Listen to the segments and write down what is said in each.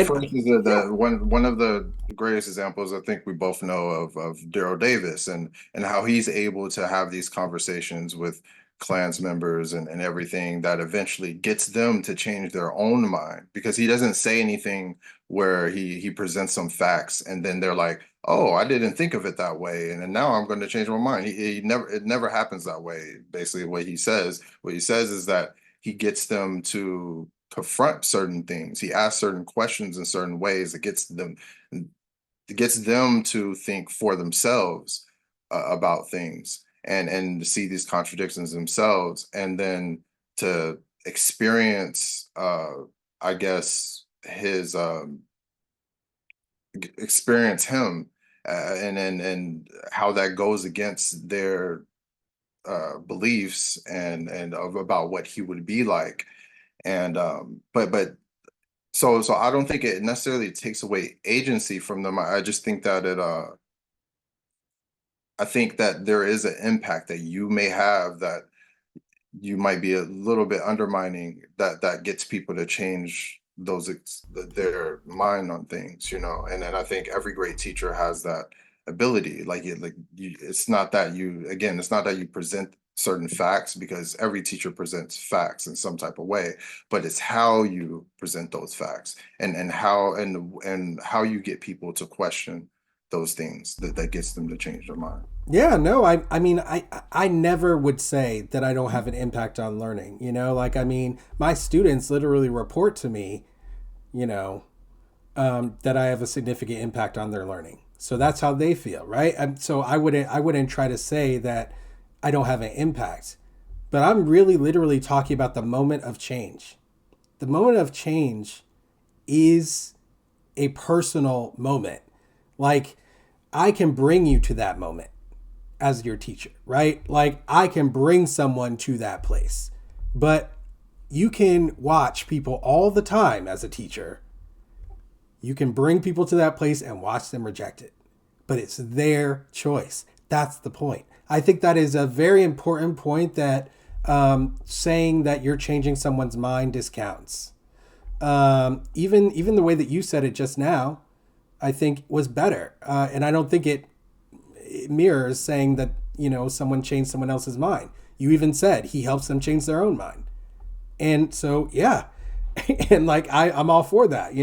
for instance, the one of the greatest examples I think we both know of Daryl Davis and how he's able to have these conversations with clans members and everything that eventually gets them to change their own mind because he doesn't say anything where he presents some facts and then they're like, oh, I didn't think of it that way, and then now I'm going to change my mind. He never it never happens that way. Basically, what he says is that he gets them to confront certain things. He asks certain questions in certain ways that gets them to think for themselves about things and to see these contradictions themselves, and then to experience, I guess, his experience him, and how that goes against their beliefs and of about what he would be like. And but so I don't think it necessarily takes away agency from them. I just think that I think that there is an impact that you may have that you might be a little bit undermining that gets people to change their mind on things, and then I think every great teacher has that ability. It's not that it's not that you present certain facts, because every teacher presents facts in some type of way, but it's how you present those facts and how you get people to question those things that gets them to change their mind. Yeah, no, I mean, I never would say that I don't have an impact on learning. Like, I mean, my students literally report to me, you know, that I have a significant impact on their learning. So that's how they feel, right? So I wouldn't try to say that I don't have an impact, but I'm really literally talking about the moment of change. The moment of change is a personal moment. Like, I can bring you to that moment as your teacher, right? Like, I can bring someone to that place. But you can watch people all the time as a teacher. You can bring people to that place and watch them reject it. But it's their choice. That's the point. I think that is a very important point that saying that you're changing someone's mind discounts. Even the way that you said it just now, I think was better. And I don't think it mirrors saying that, someone changed someone else's mind. You even said he helps them change their own mind. And so, yeah. And like, I'm all for that.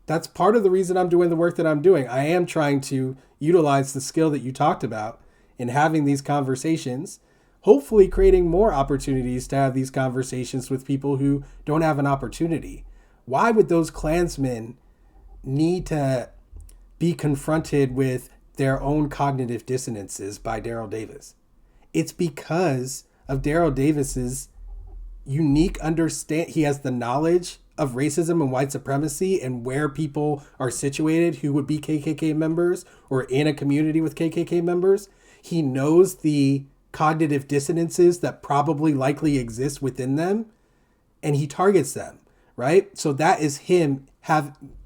That's part of the reason I'm doing the work that I'm doing. I am trying to utilize the skill that you talked about in having these conversations, hopefully creating more opportunities to have these conversations with people who don't have an opportunity. Why would those Klansmen need to be confronted with their own cognitive dissonances by Daryl Davis? It's because of Daryl Davis's unique understand. He has the knowledge of racism and white supremacy and where people are situated who would be KKK members or in a community with KKK members. He knows the cognitive dissonances that probably likely exist within them, and he targets them, right? So that is him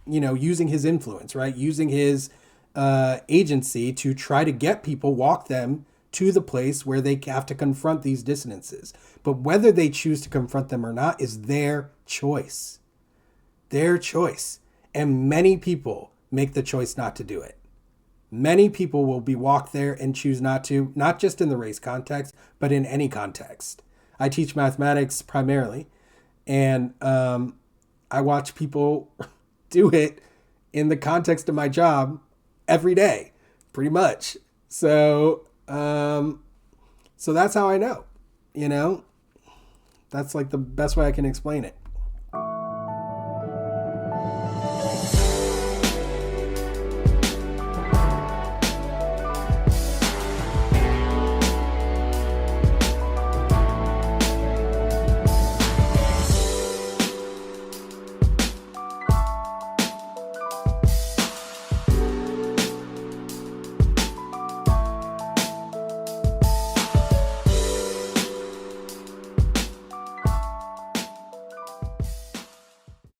using his influence, right? Using his agency to try to get people, walk them to the place where they have to confront these dissonances. But whether they choose to confront them or not is their choice. Their choice. And many people make the choice not to do it. Many people will be walked there and choose not to, not just in the race context, but in any context. I teach mathematics primarily, and I watch people do it in the context of my job every day, pretty much. So that's how I know, That's like the best way I can explain it.